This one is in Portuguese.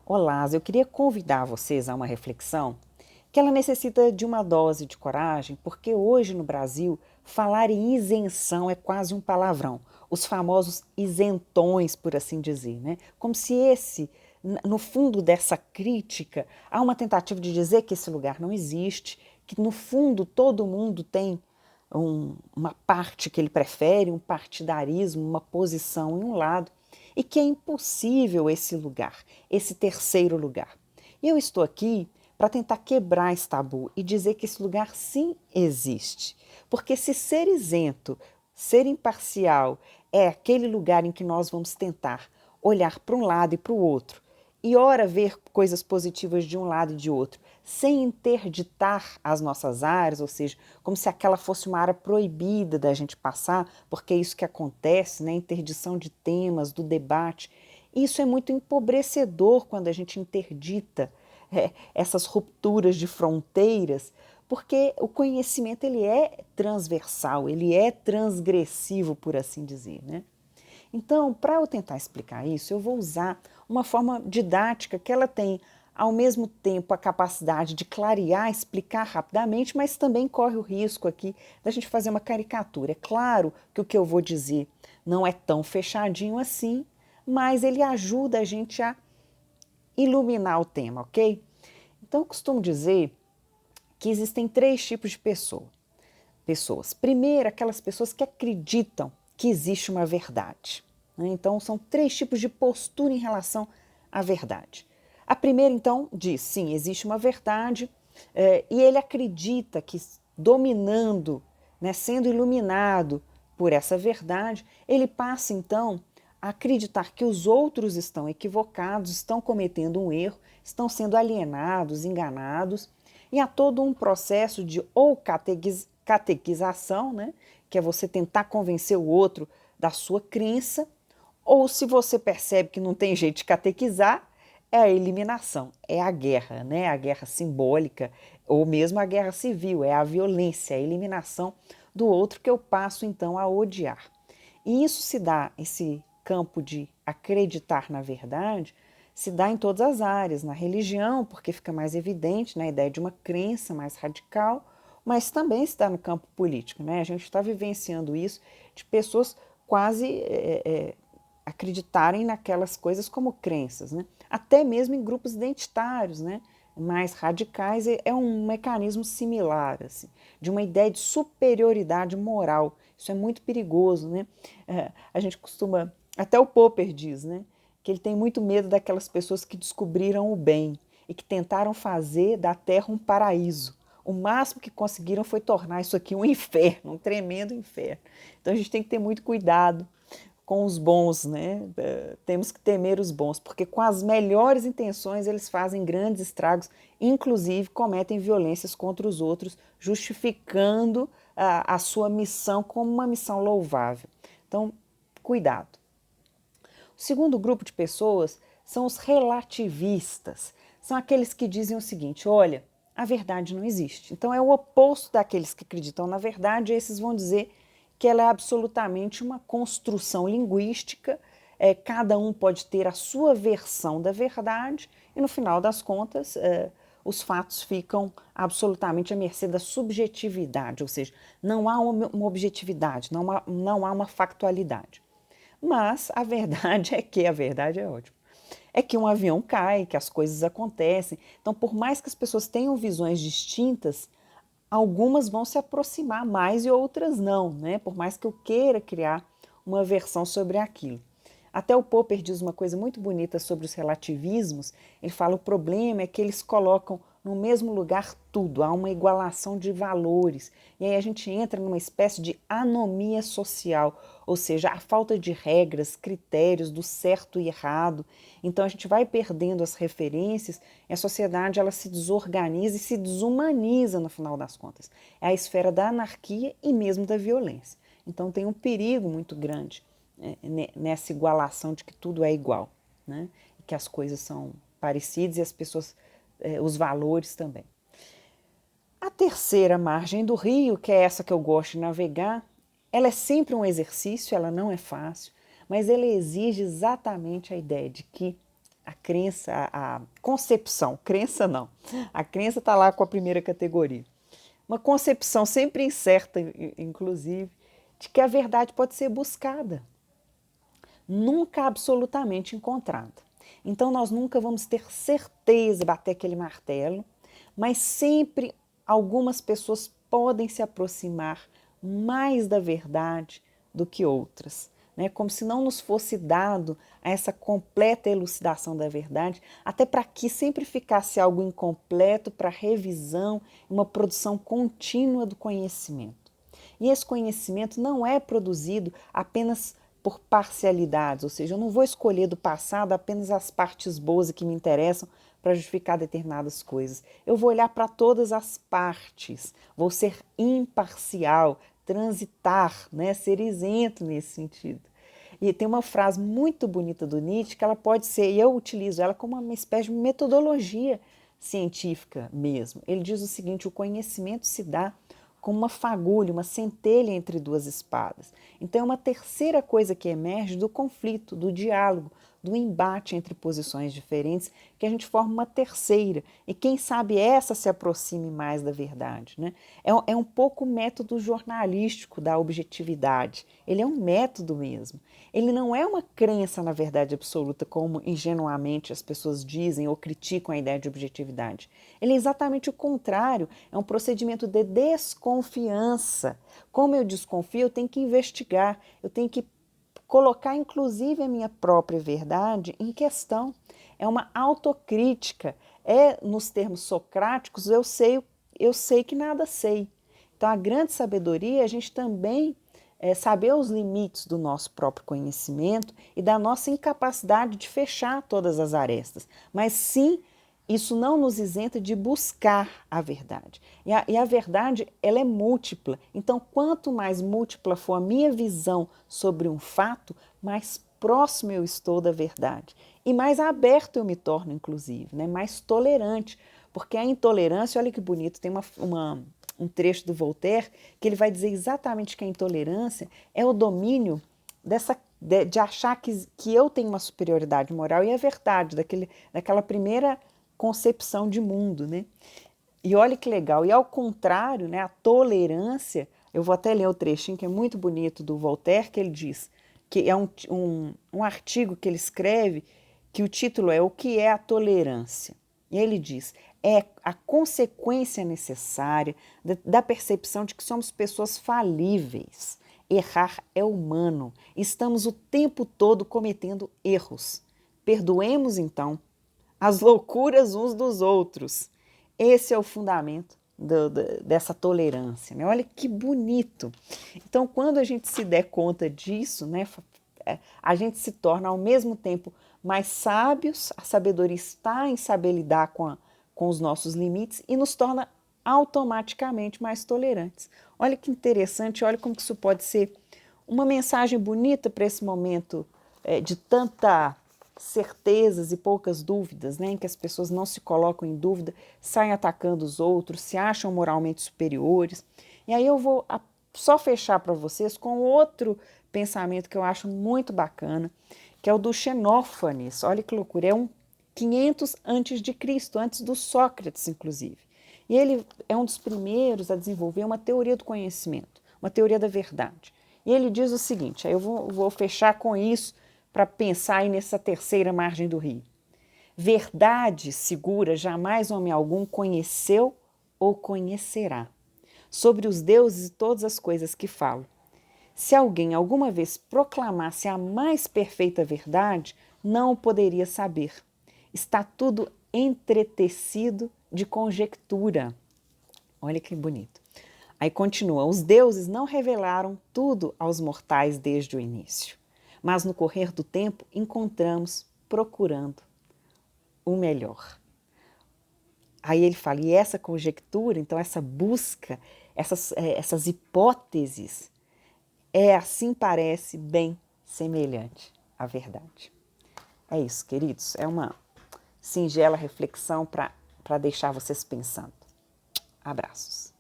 Olá, eu queria convidar vocês a uma reflexão que ela necessita de uma dose de coragem, porque hoje no Brasil falar em isenção é quase um palavrão. Os famosos isentões, por assim dizer, né? Como se no fundo dessa crítica, há uma tentativa de dizer que esse lugar não existe, que no fundo todo mundo tem uma parte que ele prefere, um partidarismo, uma posição em um lado, e que é impossível esse lugar, esse terceiro lugar. E eu estou aqui para tentar quebrar esse tabu e dizer que esse lugar sim existe. Porque se ser isento, ser imparcial, é aquele lugar em que nós vamos tentar olhar para um lado e para o outro, e ora ver coisas positivas de um lado e de outro, sem interditar as nossas áreas, ou seja, como se aquela fosse uma área proibida da gente passar, porque é isso que acontece, né? Interdição de temas, do debate. Isso é muito empobrecedor quando a gente interdita essas rupturas de fronteiras, porque o conhecimento ele é transversal, ele é transgressivo, por assim dizer, né? Então, para eu tentar explicar isso, eu vou usar uma forma didática que ela tem, ao mesmo tempo, a capacidade de clarear, explicar rapidamente, mas também corre o risco aqui da gente fazer uma caricatura. É claro que o que eu vou dizer não é tão fechadinho assim, mas ele ajuda a gente a iluminar o tema, ok? Então, eu costumo dizer que existem três tipos de pessoas. Primeiro, aquelas pessoas que acreditam que existe uma verdade, né? Então, são três tipos de postura em relação à verdade. A primeira, então, diz: sim, existe uma verdade, e ele acredita que, dominando, né, sendo iluminado por essa verdade, ele passa, então, a acreditar que os outros estão equivocados, estão cometendo um erro, estão sendo alienados, enganados, e há todo um processo de ou catequização, né, que é você tentar convencer o outro da sua crença, ou se você percebe que não tem jeito de catequizar, é a eliminação, é a guerra, né, a guerra simbólica, ou mesmo a guerra civil, é a violência, a eliminação do outro que eu passo então a odiar. E isso se dá, esse campo de acreditar na verdade, se dá em todas as áreas, na religião, porque fica mais evidente, na ideia de uma crença mais radical, mas também se dá no campo político, né? A gente está vivenciando isso de pessoas quase acreditarem naquelas coisas como crenças, né? Até mesmo em grupos identitários, né? Mais radicais, é um mecanismo similar, assim, de uma ideia de superioridade moral. Isso é muito perigoso, né? A gente costuma, até o Popper diz, né? Que ele tem muito medo daquelas pessoas que descobriram o bem e que tentaram fazer da Terra um paraíso. O máximo que conseguiram foi tornar isso aqui um inferno, um tremendo inferno. Então a gente tem que ter muito cuidado com os bons, né? Temos que temer os bons, porque com as melhores intenções eles fazem grandes estragos, inclusive cometem violências contra os outros, justificando a sua missão como uma missão louvável. Então, cuidado. O segundo grupo de pessoas são os relativistas. São aqueles que dizem o seguinte: olha, a verdade não existe. Então é o oposto daqueles que acreditam na verdade, esses vão dizer que ela é absolutamente uma construção linguística, cada um pode ter a sua versão da verdade e no final das contas os fatos ficam absolutamente à mercê da subjetividade, ou seja, não há uma objetividade, não há uma factualidade. Mas a verdade é que a verdade é ótima. É que um avião cai, que as coisas acontecem. Então, por mais que as pessoas tenham visões distintas, algumas vão se aproximar mais e outras não, né? Por mais que eu queira criar uma versão sobre aquilo. Até o Popper diz uma coisa muito bonita sobre os relativismos. Ele fala: o problema é que eles colocam no mesmo lugar tudo, há uma igualação de valores. E aí a gente entra numa espécie de anomia social, ou seja, a falta de regras, critérios do certo e errado. Então a gente vai perdendo as referências e a sociedade ela se desorganiza e se desumaniza no final das contas. É a esfera da anarquia e mesmo da violência. Então tem um perigo muito grande nessa igualação de que tudo é igual, né? E que as coisas são parecidas e as pessoas, os valores também. A terceira margem do rio, que é essa que eu gosto de navegar, ela é sempre um exercício, ela não é fácil, mas ela exige exatamente a ideia de que a crença, a concepção, crença não, a crença está lá com a primeira categoria. Uma concepção sempre incerta, inclusive, de que a verdade pode ser buscada, nunca absolutamente encontrada. Então nós nunca vamos ter certeza, bater aquele martelo, mas sempre algumas pessoas podem se aproximar mais da verdade do que outras, né? Como se não nos fosse dado essa completa elucidação da verdade, até para que sempre ficasse algo incompleto para revisão, uma produção contínua do conhecimento. E esse conhecimento não é produzido apenas por parcialidades, ou seja, eu não vou escolher do passado apenas as partes boas que me interessam para justificar determinadas coisas. Eu vou olhar para todas as partes, vou ser imparcial, transitar, né? Ser isento nesse sentido. E tem uma frase muito bonita do Nietzsche que ela pode ser, e eu utilizo ela como uma espécie de metodologia científica mesmo. Ele diz o seguinte: o conhecimento se dá como uma fagulha, uma centelha entre duas espadas. Então é uma terceira coisa que emerge do conflito, do diálogo, do embate entre posições diferentes, que a gente forma uma terceira. E quem sabe essa se aproxime mais da verdade, né? É um pouco o método jornalístico da objetividade. Ele é um método mesmo. Ele não é uma crença na verdade absoluta, como ingenuamente as pessoas dizem ou criticam a ideia de objetividade. Ele é exatamente o contrário, é um procedimento de desconfiança. Como eu desconfio, eu tenho que investigar, eu tenho que colocar inclusive a minha própria verdade em questão. É uma autocrítica. Nos termos socráticos, eu sei que nada sei. Então a grande sabedoria é a gente também saber os limites do nosso próprio conhecimento e da nossa incapacidade de fechar todas as arestas, mas sim, isso não nos isenta de buscar a verdade. E a verdade, ela é múltipla. Então, quanto mais múltipla for a minha visão sobre um fato, mais próximo eu estou da verdade. E mais aberto eu me torno, inclusive, né? Mais tolerante. Porque a intolerância, olha que bonito, tem um trecho do Voltaire que ele vai dizer exatamente que a intolerância é o domínio de achar que eu tenho uma superioridade moral e é verdade, daquela primeira concepção de mundo, né? E olha que legal, e ao contrário, né, a tolerância, eu vou até ler o trechinho que é muito bonito do Voltaire, que ele diz, que é um artigo que ele escreve, que o título é O que é a tolerância? E ele diz, é a consequência necessária da percepção de que somos pessoas falíveis. Errar é humano, estamos o tempo todo cometendo erros. Perdoemos então as loucuras uns dos outros. Esse é o fundamento dessa tolerância, né? Olha que bonito. Então, quando a gente se der conta disso, né, a gente se torna ao mesmo tempo mais sábios, a sabedoria está em saber lidar com os nossos limites e nos torna automaticamente mais tolerantes. Olha que interessante, olha como que isso pode ser uma mensagem bonita para esse momento de tanta certezas e poucas dúvidas, né, em que as pessoas não se colocam em dúvida, saem atacando os outros, se acham moralmente superiores. E aí eu vou só fechar para vocês com outro pensamento que eu acho muito bacana, que é o do Xenófanes. Olha que loucura, é 500 antes de Cristo, antes do Sócrates, inclusive. E ele é um dos primeiros a desenvolver uma teoria do conhecimento, uma teoria da verdade. E ele diz o seguinte, aí eu vou fechar com isso, para pensar aí nessa terceira margem do rio. Verdade segura jamais homem algum conheceu ou conhecerá. Sobre os deuses e todas as coisas que falo. Se alguém alguma vez proclamasse a mais perfeita verdade, não o poderia saber. Está tudo entretecido de conjectura. Olha que bonito. Aí continua, os deuses não revelaram tudo aos mortais desde o início. Mas no correr do tempo encontramos, procurando o melhor. Aí ele fala, e essa conjectura, então essa busca, essas hipóteses, assim parece bem semelhante à verdade. É isso, queridos, é uma singela reflexão para deixar vocês pensando. Abraços.